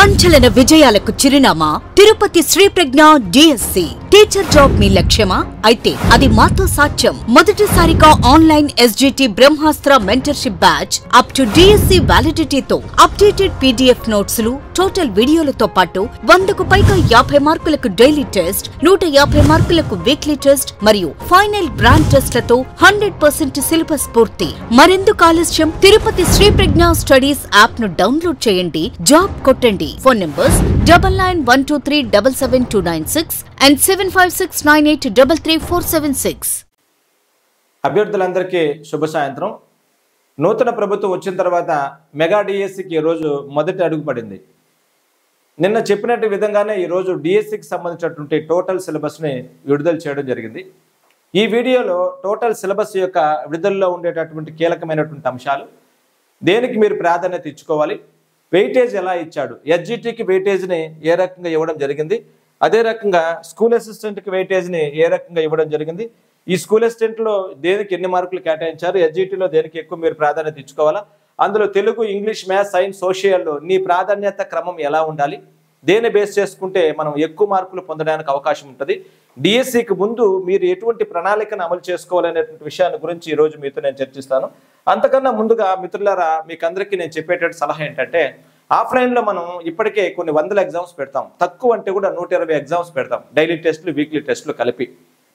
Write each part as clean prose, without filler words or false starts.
సంచలన విజయాలకు చిరునామా Tirupati Sri Prajna DSC. Teacher job మీ లక్ష్యమా? అయితే అది మాతో సాధ్యం. మొదటిసారిగా online SGT Brahmastra mentorship batch up to DSC వ్యాలిడిటీతో అప్డేటెడ్ పీడిఎఫ్ నోట్స్ లు, టోటల్ వీడియోలతో పాటు 100కు పైగా 50 మార్కులకు డైలీ టెస్ట్, 150 మార్కులకు వీక్లీ టెస్ట్ మరియు ఫైనల్ గ్రాండ్ టెస్ట్లతో 100% సిలబస్ పూర్తి. మరెందుకు ఆలస్యం? తిరుపతి శ్రీ ప్రజ్ఞ స్టడీస్ యాప్ ను డౌన్లోడ్ చేయండి, జాబ్ కొట్టండి. Phone numbers 9912377296 and 7569833476. అభ్యర్థులందరికీ శుభ సాయంత్రం. నూతన ప్రభుత్వం వచ్చిన తర్వాత మెగా డిఎస్సికి ఈరోజు మొదటి అడుగు పడింది. నిన్న చెప్పినట్టు విధంగానే ఈరోజు డిఎస్సికి సంబంధించినటువంటి టోటల్ సిలబస్ని విడుదల చేయడం జరిగింది. ఈ వీడియోలో టోటల్ సిలబస్ యొక్క విడుదలలో ఉండేటటువంటి కీలకమైనటువంటి అంశాలు, దేనికి మీరు ప్రాధాన్యత ఇచ్చుకోవాలి, వెయిటేజ్ ఎలా ఇచ్చాడు, ఎస్జిటికి వెయిటేజ్ని ఏ రకంగా ఇవ్వడం జరిగింది, అదే రకంగా స్కూల్ అసిస్టెంట్కి వెయిటేజ్ని ఏ రకంగా ఇవ్వడం జరిగింది, ఈ స్కూల్ అసిస్టెంట్లో దేనికి ఎన్ని మార్కులు కేటాయించారు, ఎస్జిటిలో దేనికి ఎక్కువ మీరు ప్రాధాన్యత ఇచ్చుకోవాలా, అందులో తెలుగు, ఇంగ్లీష్, మ్యాథ్స్, సైన్స్, సోషల్లో నీ ప్రాధాన్యత క్రమం ఎలా ఉండాలి, దేన్ని బేస్ చేసుకుంటే మనం ఎక్కువ మార్కులు పొందడానికి అవకాశం ఉంటుంది, డిఎస్సికి ముందు మీరు ఎటువంటి ప్రణాళికను అమలు చేసుకోవాలనేటువంటి విషయాన్ని గురించి ఈరోజు మీతో నేను చర్చిస్తాను. అంతకన్నా ముందుగా మిత్రులారా, మీకు అందరికీ నేను చెప్పేటటువంటి సలహా ఏంటంటే, ఆఫ్లైన్లో మనం ఇప్పటికే కొన్ని వందల ఎగ్జామ్స్ పెడతాం, తక్కువ అంటే కూడా 120 ఎగ్జామ్స్ పెడతాం, డైలీ టెస్టులు, వీక్లీ టెస్టులు కలిపి.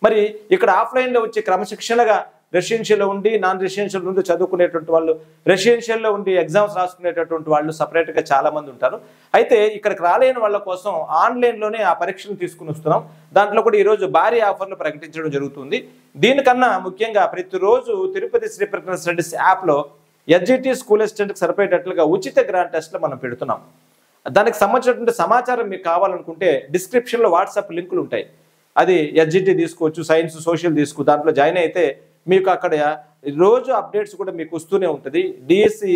మరి ఇక్కడ ఆఫ్లైన్లో వచ్చి క్రమశిక్షణగా రెసిడెన్షియల్లో ఉండి, నాన్ రెసిడెన్షియల్ నుండి చదువుకునేటువంటి వాళ్ళు, రెసిడెన్షియల్లో ఉండి ఎగ్జామ్స్ రాసుకునేటటువంటి వాళ్ళు సపరేట్గా చాలా మంది ఉంటారు. అయితే ఇక్కడికి రాలేని వాళ్ళ కోసం ఆన్లైన్లోనే ఆ పరీక్షను తీసుకుని వస్తున్నాం. దాంట్లో కూడా ఈరోజు భారీ ఆఫర్లు ప్రకటించడం జరుగుతుంది. దీనికన్నా ముఖ్యంగా ప్రతిరోజు తిరుపతి శ్రీ ప్రజ్ఞ స్టడీస్ యాప్లో ఎస్జిటి స్కూల్ అసిస్టెంట్కి సరిపోయేటట్లుగా ఉచిత గ్రాండ్ టెస్ట్లు మనం పెడుతున్నాం. దానికి సంబంధించినటువంటి సమాచారం మీకు కావాలనుకుంటే డిస్క్రిప్షన్లో వాట్సాప్ లింకులు ఉంటాయి. అది ఎస్జిటి తీసుకోవచ్చు, సైన్స్, సోషల్ తీసుకో, దాంట్లో జాయిన్ అయితే మీకు అక్కడ రోజు అప్డేట్స్ కూడా మీకు వస్తూనే ఉంటుంది. డిఎస్సి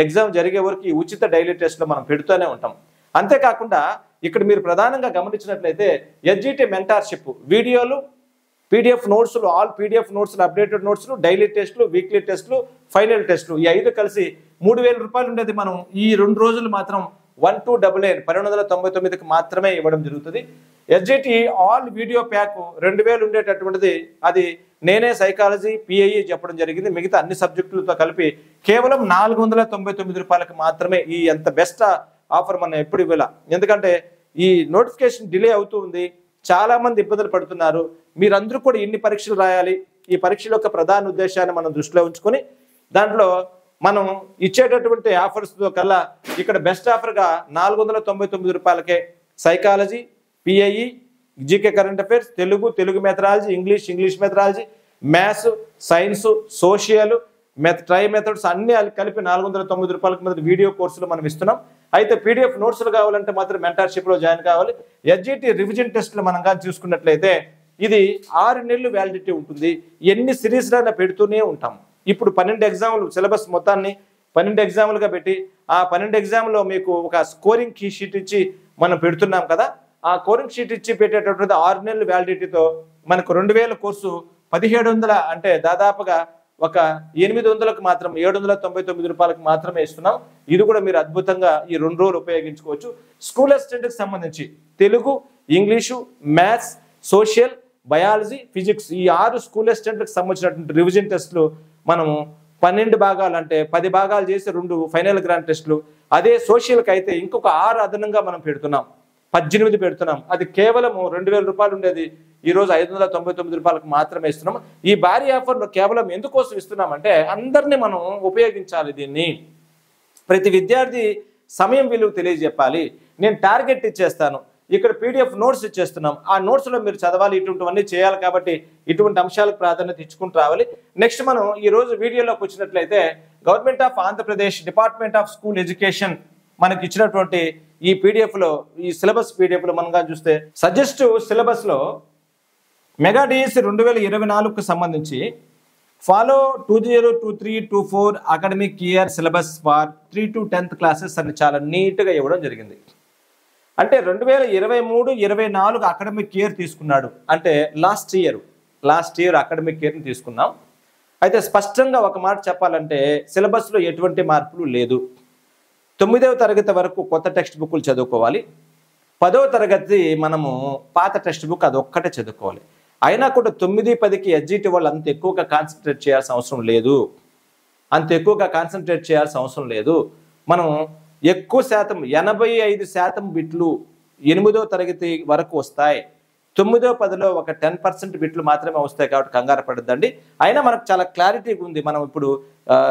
ఎగ్జామ్ జరిగే వరకు ఈ ఉచిత డైలీ టెస్ట్లో మనం పెడుతూనే ఉంటాం. అంతేకాకుండా ఇక్కడ మీరు ప్రధానంగా గమనించినట్లయితే ఎస్జిటి మెంటార్షిప్ వీడియోలు, పీడిఎఫ్ నోట్స్లు, ఆల్ పీడిఎఫ్ నోట్స్లు, అప్డేటెడ్ నోట్స్లు, డైలీ టెస్టులు, వీక్లీ టెస్టులు, ఫైనల్ టెస్టులు, ఈ 5 కలిసి 3000 రూపాయలు ఉండేది మనం ఈ 2 రోజులు మాత్రం 1299కి మాత్రమే ఇవ్వడం జరుగుతుంది. ఎస్జిటి ఆల్ వీడియో ప్యాక్ 2000 ఉండేటటువంటిది అది నేనే సైకాలజీ, పిఐఈ చెప్పడం జరిగింది. మిగతా అన్ని సబ్జెక్టులతో కలిపి కేవలం 499 రూపాయలకు మాత్రమే. ఈ ఎంత బెస్ట్ ఆఫర్ మనం ఎప్పుడు ఇవ్వాల, ఎందుకంటే ఈ నోటిఫికేషన్ డిలే అవుతూ ఉంది, చాలా మంది ఇబ్బందులు పడుతున్నారు. మీరందరూ కూడా ఇన్ని పరీక్షలు రాయాలి. ఈ పరీక్షల యొక్క ప్రధాన ఉద్దేశాన్ని మనం దృష్టిలో ఉంచుకొని దాంట్లో మనం ఇచ్చేటటువంటి ఆఫర్స్తో కల్లా ఇక్కడ బెస్ట్ ఆఫర్గా 499 రూపాయలకే psychology, PIE, GK current affairs, Telugu methodology, English methodology, maths, science, social, try methods అన్ని కలిపి 490 రూపాయలకు మీద వీడియో కోర్సులు మనం ఇస్తున్నాం. అయితే పీడిఎఫ్ నోట్స్లు కావాలంటే మాత్రం మెంటర్షిప్లో జాయిన్ కావాలి. ఎస్జిటి రివిజన్ టెస్టులు మనం కానీ చూసుకున్నట్లయితే ఇది 6 నెలలు వ్యాలిడిటీ ఉంటుంది. ఎన్ని సిరీస్లైనా పెడుతూనే ఉంటాం. ఇప్పుడు 12 ఎగ్జాములు సిలబస్ మొత్తాన్ని 12 ఎగ్జాములుగా పెట్టి ఆ 12 ఎగ్జామ్లో మీకు ఒక స్కోరింగ్ కీ షీట్ ఇచ్చి మనం పెడుతున్నాం కదా. ఆ స్కోరింగ్ షీట్ ఇచ్చి పెట్టేటటువంటి 6 నెలల వ్యాలిడిటీతో మనకు 2000 కోర్సు 1700 అంటే దాదాపుగా ఒక 800కు మాత్రం 799 రూపాయలకు మాత్రమే ఇస్తున్నాం. ఇది కూడా మీరు అద్భుతంగా ఈ 2 రోజులు ఉపయోగించుకోవచ్చు. స్కూల్ అసిస్టెంట్కి సంబంధించి Telugu, English, maths, social, biology, physics ఈ 6 స్కూల్ అసిస్టెంట్కి సంబంధించినటువంటి రివిజన్ టెస్టులు మనము 12 భాగాలు అంటే 10 భాగాలు చేసి 2 ఫైనల్ గ్రాండ్ టెస్టులు. అదే సోషల్కి అయితే ఇంకొక 6 అదనంగా మనం పెడుతున్నాం, 18 పెడుతున్నాం. అది కేవలం 2000 రూపాయలు ఉండేది ఈరోజు 599 రూపాయలకు మాత్రమే ఇస్తున్నాం. ఈ భారీ ఆఫర్లో కేవలం ఎందుకోసం ఇస్తున్నామంటే అందరినీ మనం ఉపయోగించాలి. దీన్ని ప్రతి విద్యార్థి సమయం విలువ తెలియజెప్పాలి. నేను టార్గెట్ ఇచ్చేస్తాను, ఇక్కడ పీడిఎఫ్ నోట్స్ ఇచ్చేస్తున్నాం, ఆ నోట్స్లో మీరు చదవాలి, ఇటువంటివన్నీ చేయాలి. కాబట్టి ఇటువంటి అంశాలకు ప్రాధాన్యత ఇచ్చుకుంటూ రావాలి. నెక్స్ట్ మనం ఈరోజు వీడియోలోకి వచ్చినట్లయితే government of Andhra Pradesh department of school education మనకి ఇచ్చినటువంటి ఈ పీడిఎఫ్లో, ఈ సిలబస్ పీడిఎఫ్లో మనం చూస్తే సజెస్టివ్ సిలబస్లో మెగా డిఎస్సి 2024కు సంబంధించి follow 2023-24 academic year syllabus for 3 to 10th classes అని చాలా నీట్గా ఇవ్వడం జరిగింది. అంటే 2023-24 అకాడమిక్ ఇయర్ తీసుకున్నాడు అంటే లాస్ట్ ఇయర్ అకాడమిక్ ఇయర్ని తీసుకున్నాం. అయితే స్పష్టంగా ఒక మాట చెప్పాలంటే సిలబస్లో ఎటువంటి మార్పులు లేదు. 9వ తరగతి వరకు కొత్త టెక్స్ట్ బుక్లు చదువుకోవాలి. 10వ తరగతి మనము పాత టెక్స్ట్ బుక్ అది ఒక్కటే చదువుకోవాలి. అయినా కూడా 9, 10కి ఎస్జిటి వాళ్ళు అంత ఎక్కువగా కాన్సన్ట్రేట్ చేయాల్సిన అవసరం లేదు. మనం ఎక్కువ శాతం 85% బిట్లు 8వ తరగతి వరకు వస్తాయి. 9, 10లో ఒక 10% బిట్లు మాత్రమే వస్తాయి కాబట్టి కంగారు పడద్దండి. అయినా మనకు చాలా క్లారిటీగా ఉంది. మనం ఇప్పుడు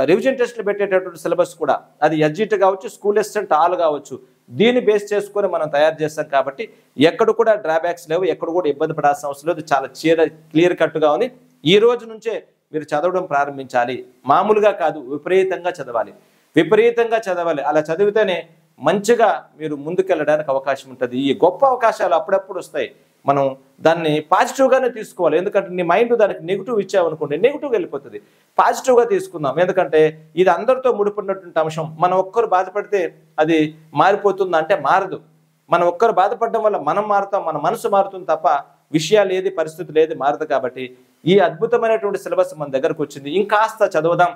రివిజన్ టెస్టులు పెట్టేటటువంటి సిలబస్ కూడా అది ఎస్జిటి కావచ్చు, స్కూల్ అసిస్టెంట్ ఆల్ కావచ్చు, దీన్ని బేస్ చేసుకొని మనం తయారు చేస్తాం కాబట్టి ఎక్కడ కూడా డ్రాబ్యాక్స్ లేవు, ఎక్కడ కూడా ఇబ్బంది పడాల్సిన అవసరం లేదు. చాలా క్లియర్ కట్గా ఉంది. ఈ రోజు నుంచే మీరు చదవడం ప్రారంభించాలి. మామూలుగా కాదు, విపరీతంగా చదవాలి. అలా చదివితేనే మంచిగా మీరు ముందుకెళ్ళడానికి అవకాశం ఉంటుంది. ఈ గొప్ప అవకాశాలు అప్పుడప్పుడు వస్తాయి. మనం దాన్ని పాజిటివ్గానే తీసుకోవాలి. ఎందుకంటే నీ మైండ్ దానికి నెగిటివ్ ఇచ్చావనుకోండి, నెగిటివ్గా వెళ్ళిపోతుంది. పాజిటివ్గా తీసుకుందాం. ఎందుకంటే ఇది అందరితో ముడిపడినటువంటి అంశం. మనం ఒక్కరు బాధపడితే అది మారిపోతుందా అంటే మారదు. మనం ఒక్కరు బాధపడడం వల్ల మనం మారుతాం, మన మనసు మారుతుంది తప్ప విషయాలు ఏది, పరిస్థితులు ఏది మారదు. కాబట్టి ఈ అద్భుతమైనటువంటి సిలబస్ మన దగ్గరకు వచ్చింది. ఇంకాస్త చదువుదాం.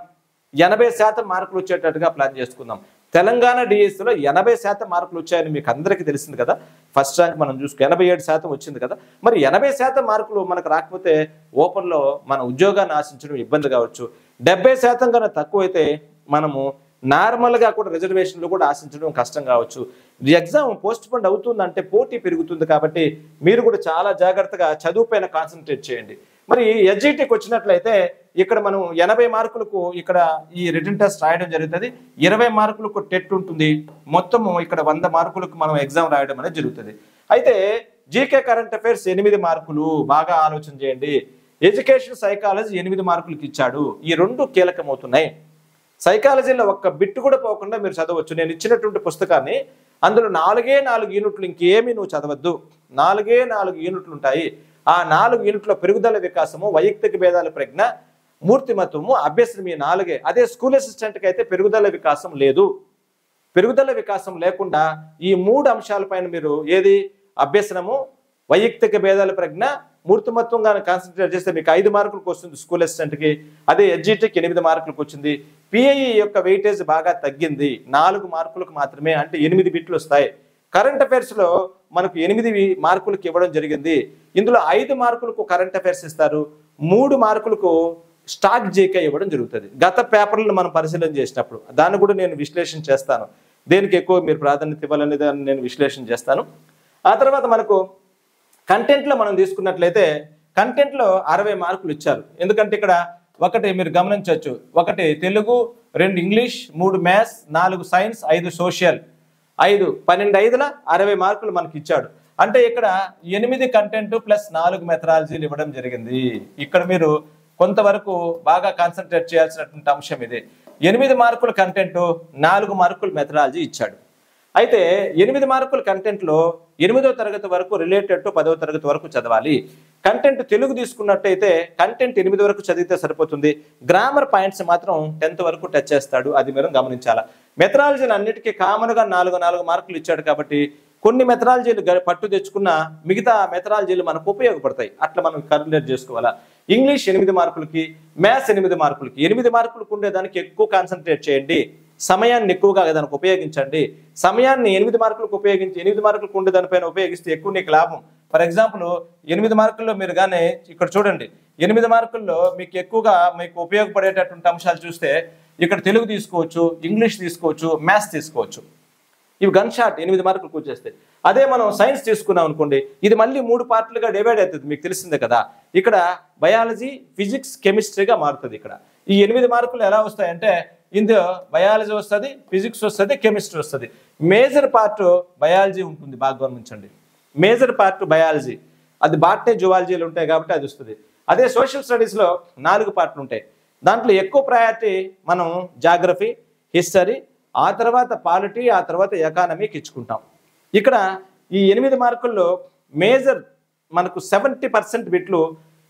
80% మార్కులు వచ్చేటట్టుగా ప్లాన్ చేసుకుందాం. తెలంగాణ డిఎస్సిలో 80% మార్కులు వచ్చాయని మీకు అందరికీ తెలిసింది కదా. ఫస్ట్ ర్యాంక్ మనం చూసుకు 87% వచ్చింది కదా. మరి 80% మార్కులు మనకు రాకపోతే ఓపెన్లో మన ఉద్యోగాన్ని ఆశించడం ఇబ్బంది కావచ్చు. 70% కన్నా తక్కువైతే మనము నార్మల్గా కూడా రిజర్వేషన్లు కూడా ఆశించడం కష్టం కావచ్చు. ఎగ్జామ్ పోస్ట్ పోన్ అవుతుందంటే పోటీ పెరుగుతుంది. కాబట్టి మీరు కూడా చాలా జాగ్రత్తగా చదువు పైన కాన్సన్ట్రేట్ చేయండి. మరి ఎస్జిటికి వచ్చినట్లయితే ఇక్కడ మనం 80 మార్కులకు ఇక్కడ ఈ రిటన్ టెస్ట్ రాయడం జరుగుతుంది. 20 మార్కులకు టెట్ ఉంటుంది. మొత్తము ఇక్కడ 100 మార్కులకు మనం ఎగ్జామ్ రాయడం అనేది జరుగుతుంది. అయితే జీకే కరెంట్ అఫైర్స్ 8 మార్కులు. బాగా ఆలోచన చేయండి. ఎడ్యుకేషన్ సైకాలజీ 8 మార్కులకు ఇచ్చాడు. ఈ రెండు కీలకమవుతున్నాయి. సైకాలజీలో ఒక్క బిట్టు కూడా పోకుండా మీరు చదవచ్చు. నేను ఇచ్చినటువంటి పుస్తకాన్ని అందులో 4 యూనిట్లు, ఇంకేమీ నువ్వు చదవద్దు. 4 యూనిట్లు ఉంటాయి. ఆ 4 యూనిట్ల పెరుగుదల వికాసము, వైయక్తిక భేదాల ప్రజ్ఞ, మూర్తిమత్వము, అభ్యసనం, ఈ 4. అదే స్కూల్ అసిస్టెంట్కి అయితే పెరుగుదల వికాసం లేదు. పెరుగుదల వికాసం లేకుండా ఈ 3 అంశాలపైన మీరు ఏది అభ్యసనము, వైయక్తిక భేదాల ప్రజ్ఞ, మూర్తిమత్వంగా కాన్సన్ట్రేట్ చేస్తే మీకు 5 మార్కులకు వస్తుంది స్కూల్ అసిస్టెంట్కి. అదే ఎస్జిటికి 8 మార్కులకు వచ్చింది. పిఐఈ యొక్క వెయిటేజ్ బాగా తగ్గింది. 4 మార్కులకు మాత్రమే, అంటే 8 బిట్లు వస్తాయి. కరెంట్ అఫైర్స్లో మనకు 8 మార్కులకు ఇవ్వడం జరిగింది. ఇందులో 5 మార్కులకు కరెంట్ అఫైర్స్ ఇస్తారు, 3 మార్కులకు స్టాక్ జీకే ఇవ్వడం జరుగుతుంది. గత పేపర్లను మనం పరిశీలన చేసినప్పుడు దాన్ని కూడా నేను విశ్లేషణ చేస్తాను. దేనికి ఎక్కువ మీరు ప్రాధాన్యత ఇవ్వాలనే దాన్ని నేను విశ్లేషణ చేస్తాను. ఆ తర్వాత మనకు కంటెంట్లో మనం తీసుకున్నట్లయితే కంటెంట్లో 60 మార్కులు ఇచ్చారు. ఎందుకంటే ఇక్కడ ఒకటి మీరు గమనించవచ్చు, 1 Telugu, 2 English, 3 maths, 4 science, 5 social, 5 12 60 మార్కులు మనకి ఇచ్చాడు. అంటే ఇక్కడ 8 కంటెంట్ ప్లస్ 4 మెథడాలజీలు ఇవ్వడం జరిగింది. ఇక్కడ మీరు కొంతవరకు బాగా కాన్సన్ట్రేట్ చేయాల్సినటువంటి అంశం ఇది. 8 మార్కుల కంటెంట్, 4 మార్కులు మెథడాలజీ ఇచ్చాడు. అయితే 8 మార్కుల కంటెంట్లో 8వ తరగతి వరకు రిలేటెడ్ టు 10వ తరగతి వరకు చదవాలి. కంటెంట్ తెలుగు తీసుకున్నట్టయితే కంటెంట్ 8 వరకు చదివితే సరిపోతుంది. గ్రామర్ పాయింట్స్ మాత్రం 10th వరకు టచ్ చేస్తాడు. అది మీరు గమనించాలా. మెథడాలజీలు అన్నిటికీ కామన్గా 4 మార్కులు ఇచ్చాడు. కాబట్టి కొన్ని మెథడాలజీలు పట్టు తెచ్చుకున్న మిగతా మెథడాలజీలు మనకు ఉపయోగపడతాయి. అట్లా మనం క్యాలిక్యులేట్ చేసుకోవాలా. ఇంగ్లీష్ 8 మార్కులకి, మ్యాథ్స్ 8 మార్కులకి. 8 మార్కులకు ఉండేదానికి ఎక్కువ కాన్సన్ట్రేట్ చేయండి. సమయాన్ని ఎక్కువగా దానికి ఉపయోగించండి. సమయాన్ని 8 మార్కులకు ఉపయోగించి 8 మార్కులకు ఉండే దానిపైన ఉపయోగిస్తే ఎక్కువ నీకు లాభం. ఫర్ ఎగ్జాంపుల్ 8 మార్కుల్లో మీరు కానీ ఇక్కడ చూడండి, 8 మార్కుల్లో మీకు ఎక్కువగా మీకు ఉపయోగపడేటటువంటి అంశాలు చూస్తే ఇక్కడ తెలుగు తీసుకోవచ్చు, ఇంగ్లీష్ తీసుకోవచ్చు, మ్యాథ్స్ తీసుకోవచ్చు. ఇవి గన్ షాట్ 8 మార్కులకు వచ్చేస్తే. అదే మనం సైన్స్ తీసుకున్నాం అనుకోండి, ఇది మళ్ళీ 3 పార్ట్లుగా డివైడ్ అవుతుంది. మీకు తెలిసిందే కదా. ఇక్కడ బయాలజీ, ఫిజిక్స్, కెమిస్ట్రీగా మారుతుంది. ఇక్కడ ఈ 8 మార్కులు ఎలా వస్తాయంటే ఇందులో బయాలజీ వస్తుంది, ఫిజిక్స్ వస్తుంది, కెమిస్ట్రీ వస్తుంది. మేజర్ పార్ట్ బయాలజీ ఉంటుంది. బాగా గమనించండి, మేజర్ పార్ట్ బయాలజీ. అది బాటనీ, జువాలజీలు ఉంటాయి కాబట్టి అది వస్తుంది. అదే సోషల్ స్టడీస్లో 4 పార్ట్లు ఉంటాయి. దాంట్లో ఎక్కువ ప్రయారిటీ మనం జాగ్రఫీ, హిస్టరీ, ఆ తర్వాత పాలిటీ, ఆ తర్వాత ఎకానమీకి ఇచ్చుకుంటాం. ఇక్కడ ఈ 8 మార్కుల్లో మేజర్ మనకు 70% బిట్లు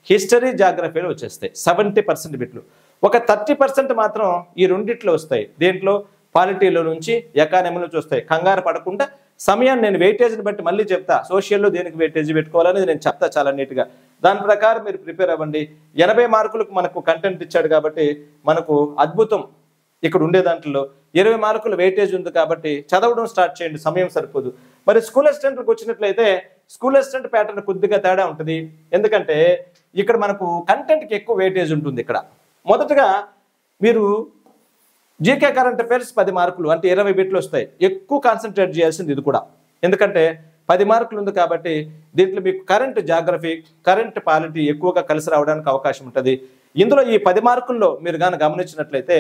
హిస్టరీ, జాగ్రఫీలో వచ్చేస్తాయి. 70% బిట్లు. ఒక 30% మాత్రం ఈ రెండిట్లో వస్తాయి. దేంట్లో? పాలిటీలో నుంచి, ఎకానమీ నుంచి వస్తాయి. కంగారు పడకుండా సమయాన్ని నేను వెయిటేజ్ని బట్టి మళ్ళీ చెప్తా. సోషల్లో దేనికి వెయిటేజ్ పెట్టుకోవాలనేది నేను చెప్తా చాలా నీట్గా. దాని ప్రకారం మీరు ప్రిపేర్ అవ్వండి. 80 మార్కులకు మనకు కంటెంట్ ఇచ్చాడు కాబట్టి మనకు అద్భుతం. ఇక్కడ ఉండే దాంట్లో 20 మార్కులు వెయిటేజ్ ఉంది కాబట్టి చదవడం స్టార్ట్ చేయండి, సమయం సరిపోదు. మరి స్కూల్ అసిస్టెంట్కి వచ్చినట్లయితే స్కూల్ అసిస్టెంట్ ప్యాటర్న్ కొద్దిగా తేడా ఉంటుంది. ఎందుకంటే ఇక్కడ మనకు కంటెంట్కి ఎక్కువ వెయిటేజ్ ఉంటుంది. ఇక్కడ మొదటగా మీరు జీకే కరెంట్ అఫైర్స్ 10 మార్కులు అంటే 20 బిట్లు వస్తాయి. ఎక్కువ కాన్సన్ట్రేట్ చేయాల్సింది ఇది కూడా, ఎందుకంటే 10 మార్కులు ఉంది కాబట్టి దీంట్లో మీకు కరెంట్ జాగ్రఫీ, కరెంట్ పాలిటీ ఎక్కువగా కలిసి రావడానికి అవకాశం ఉంటుంది. ఇందులో ఈ 10 మార్కుల్లో మీరు కానీ గమనించినట్లయితే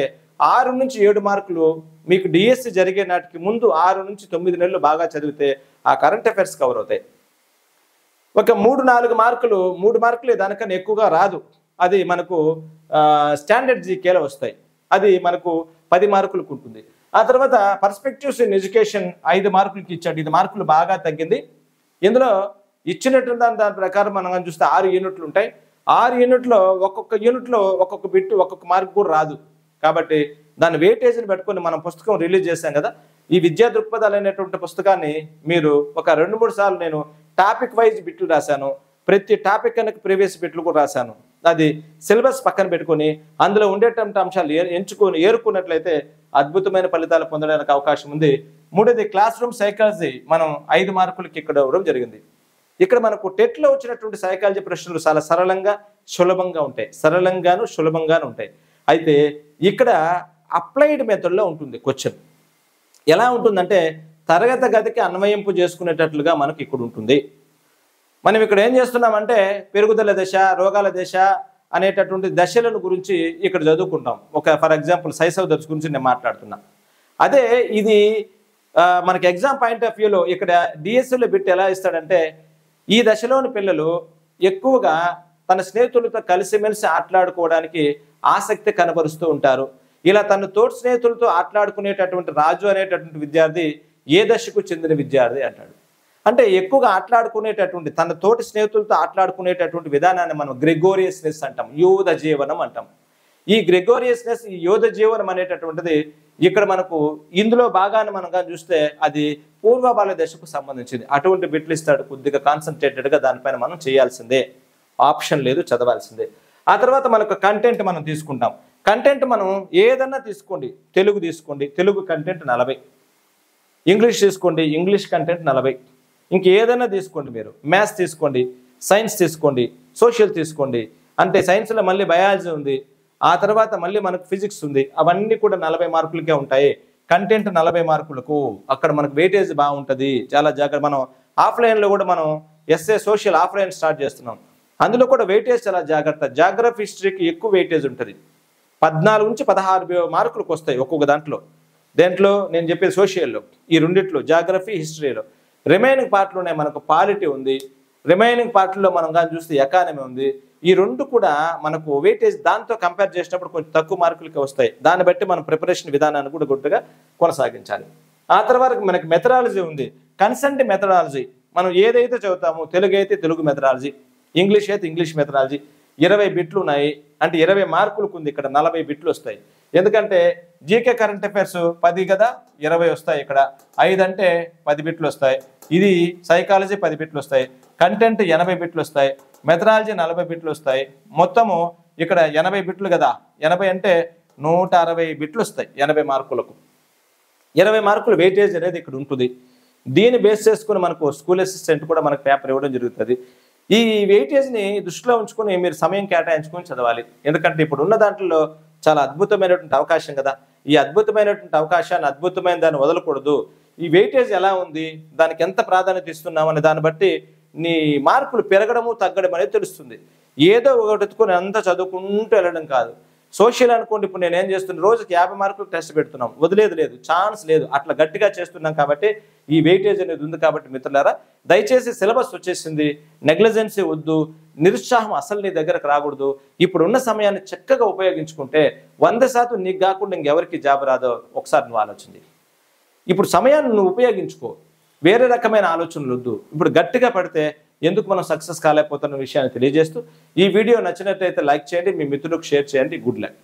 6 నుంచి 7 మార్కులు మీకు డిఎస్సి జరిగే నాటికి ముందు 6 నుంచి 9 నెలలు బాగా చదివితే ఆ కరెంట్ అఫైర్స్ కవర్ అవుతాయి. ఒక 3-4 మార్కులు, 3 మార్కులు దానికన్నా ఎక్కువగా రాదు, అది మనకు స్టాండర్డ్ జీకేలో వస్తాయి. అది మనకు 10 మార్కులకు ఉంటుంది. ఆ తర్వాత పర్స్పెక్టివ్స్ ఇన్ ఎడ్యుకేషన్ 5 మార్కులకి ఇచ్చాడు. ఇది మార్కులు బాగా తగ్గింది. ఇందులో ఇచ్చినట్టు దాని ప్రకారం మనం చూస్తే 6 యూనిట్లు ఉంటాయి. 6 యూనిట్లో ఒక్కొక్క యూనిట్లో ఒక్కొక్క బిట్టు ఒక్కొక్క మార్కు కూడా రాదు. కాబట్టి దాని వెయిటేజ్ని పెట్టుకొని మనం పుస్తకం రిలీజ్ చేశాం కదా, ఈ విద్యా దృక్పథాలు అనేటువంటి పుస్తకాన్ని మీరు ఒక 2-3 సార్లు నేను టాపిక్ వైజ్ బిట్లు రాశాను. ప్రతి టాపిక్ కనుక ప్రీవియస్ బిట్లు కూడా రాశాను. అది సిలబస్ పక్కన పెట్టుకొని అందులో ఉండేటువంటి అంశాలు ఎంచుకొని ఏరుకున్నట్లయితే అద్భుతమైన ఫలితాలు పొందడానికి అవకాశం ఉంది. మూడోది క్లాస్ రూమ్ సైకాలజీ మనం 5 మార్కులకి ఇక్కడ ఇవ్వడం జరిగింది. ఇక్కడ మనకు టెట్లో వచ్చినటువంటి సైకాలజీ ప్రశ్నలు చాలా సరళంగా సులభంగా ఉంటాయి, సరళంగాను సులభంగాను ఉంటాయి. అయితే ఇక్కడ అప్లైడ్ మెథడ్లో ఉంటుంది క్వశ్చన్. ఎలా ఉంటుందంటే తరగతి గదికి అన్వయింపు చేసుకునేటట్లుగా మనకు ఇక్కడ ఉంటుంది. మనం ఇక్కడ ఏం చేస్తున్నామంటే పెరుగుదల దశ, రోగాల దశ అనేటటువంటి దశలను గురించి ఇక్కడ చదువుకుంటాం. ఒక ఫర్ ఎగ్జాంపుల్ శైశవ దశ గురించి నేను మాట్లాడుతున్నా. అదే ఇది మనకి ఎగ్జామ్ పాయింట్ ఆఫ్ వ్యూలో ఇక్కడ డిఎస్సిలో బిట్ ఎలా ఇస్తాడంటే ఈ దశలోని పిల్లలు ఎక్కువగా తన స్నేహితులతో కలిసిమెలిసి ఆటలాడుకోవడానికి ఆసక్తి కనబరుస్తూ ఉంటారు. ఇలా తన తోటి స్నేహితులతో ఆటలాడుకునేటటువంటి రాజు అనేటటువంటి విద్యార్థి ఏ దశకు చెందిన విద్యార్థి అంటాడు. అంటే ఎక్కువగా ఆటలాడుకునేటటువంటి తన తోటి స్నేహితులతో ఆటలాడుకునేటటువంటి విధానాన్ని మనం గ్రెగోరియస్నెస్ అంటాం, యోధ జీవనం అంటాం. ఈ గ్రెగోరియస్నెస్, ఈ యోధ జీవనం అనేటటువంటిది ఇక్కడ మనకు ఇందులో భాగాన్ని మనం కానీ చూస్తే అది పూర్వ బాల్య దశకు సంబంధించింది. అటువంటి బిట్లు ఇస్తాడు, కొద్దిగా కాన్సన్ట్రేటెడ్గా దానిపైన మనం చేయాల్సిందే, ఆప్షన్ లేదు, చదవాల్సిందే. ఆ తర్వాత మనకు కంటెంట్ మనం తీసుకుంటాం. కంటెంట్ మనం ఏదన్నా తీసుకోండి, తెలుగు తీసుకోండి, తెలుగు కంటెంట్ 40, ఇంగ్లీష్ తీసుకోండి, ఇంగ్లీష్ కంటెంట్ 40, ఇంకేదైనా తీసుకోండి, మీరు మ్యాథ్స్ తీసుకోండి, సైన్స్ తీసుకోండి, సోషల్ తీసుకోండి. అంటే సైన్స్లో మళ్ళీ బయాలజీ ఉంది, ఆ తర్వాత మళ్ళీ మనకు ఫిజిక్స్ ఉంది. అవన్నీ కూడా 40 మార్కులకే ఉంటాయి. కంటెంట్ 40 మార్కులకు అక్కడ మనకు వెయిటేజ్ బాగుంటుంది. చాలా జాగ్రత్త. మనం ఆఫ్లైన్లో కూడా మనం ఎస్ఏ సోషల్ ఆఫ్లైన్ స్టార్ట్ చేస్తున్నాం. అందులో కూడా వెయిటేజ్ చాలా జాగ్రత్త. జాగ్రఫీ హిస్టరీకి ఎక్కువ వెయిటేజ్ ఉంటుంది. 14 నుంచి 16 మార్కులకు వస్తాయి ఒక్కొక్క దాంట్లో. దేంట్లో నేను చెప్పేది సోషల్లో, ఈ రెండిట్లో జాగ్రఫీ హిస్టరీలో. రిమైనింగ్ పార్ట్లోనే మనకు పాలిటీ ఉంది, రిమైనింగ్ పార్ట్లో మనం కానీ చూస్తే ఎకానమీ ఉంది. ఈ రెండు కూడా మనకు వెయిటేజ్ దాంతో కంపేర్ చేసినప్పుడు కొంచెం తక్కువ మార్కులకి వస్తాయి. దాన్ని బట్టి మనం ప్రిపరేషన్ విధానాన్ని కూడా గుడ్డగా కొనసాగించాలి. ఆ తర్వాత మనకి మెథడాలజీ ఉంది, కన్సెంట్ మెథడాలజీ. మనం ఏదైతే చదువుతామో తెలుగు అయితే తెలుగు మెథడాలజీ, ఇంగ్లీష్ అయితే ఇంగ్లీష్ మెథడాలజీ. 20 బిట్లు ఉన్నాయి అంటే 20 మార్కులకు ఉంది. ఇక్కడ 40 బిట్లు వస్తాయి. ఎందుకంటే జీకే కరెంట్ అఫైర్స్ 10 కదా, 20 వస్తాయి. ఇక్కడ 5 అంటే 10 బిట్లు వస్తాయి. ఇది సైకాలజీ 10 బిట్లు వస్తాయి. కంటెంట్ 80 బిట్లు వస్తాయి. మెథడాలజీ 40 బిట్లు వస్తాయి. మొత్తము ఇక్కడ 80 బిట్లు కదా, 80 అంటే 160 బిట్లు వస్తాయి 80 మార్కులకు. 20 మార్కులు వెయిటేజ్ అనేది ఇక్కడ ఉంటుంది. దీన్ని బేస్ చేసుకుని మనకు స్కూల్ అసిస్టెంట్ కూడా మనకు పేపర్ ఇవ్వడం జరుగుతుంది. ఈ వెయిటేజ్ని దృష్టిలో ఉంచుకొని మీరు సమయం కేటాయించుకొని చదవాలి. ఎందుకంటే ఇప్పుడు ఉన్న దాంట్లో చాలా అద్భుతమైనటువంటి అవకాశం కదా. ఈ అద్భుతమైనటువంటి అవకాశాన్ని, అద్భుతమైన దాన్ని వదలకూడదు. ఈ వెయిటేజ్ ఎలా ఉంది, దానికి ఎంత ప్రాధాన్యత ఇస్తున్నాం అనే దాన్ని బట్టి నీ మార్కులు పెరగడము తగ్గడం అనేది తెలుస్తుంది. ఏదో ఒకటి ఎత్తుకొని అంతా చదువుకుంటూ వెళ్ళడం కాదు. సోషల్ అనుకోండి, ఇప్పుడు నేను ఏం చేస్తున్నాను, రోజుకి 50 మార్కులు టెస్ట్ పెడుతున్నాం, వదిలేదు లేదు, ఛాన్స్ లేదు, అట్లా గట్టిగా చేస్తున్నాం. కాబట్టి ఈ వెయిటేజ్ అనేది ఉంది. కాబట్టి మిత్రులారా, దయచేసి సిలబస్ వచ్చేసింది, నెగ్లిజెన్సీ వద్దు, నిరుత్సాహం అసలు నీ దగ్గరకు రాకూడదు. ఇప్పుడు ఉన్న సమయాన్ని చక్కగా ఉపయోగించుకుంటే 100% నీకు కాకుండా ఇంకెవరికి జాబ్ రాదో ఒకసారి నువ్వు ఆలోచించి. ఇప్పుడు సమయాన్ని నువ్వు ఉపయోగించుకో, వేరే రకమైన ఆలోచనలు వద్దు. ఇప్పుడు గట్టిగా పడితే ఎందుకు మనం సక్సెస్ కాలేకపోతున్న విషయాన్ని తెలియజేస్తూ ఈ వీడియో నచ్చినట్లయితే లైక్ చేయండి, మీ మిత్రులకు షేర్ చేయండి. Good luck.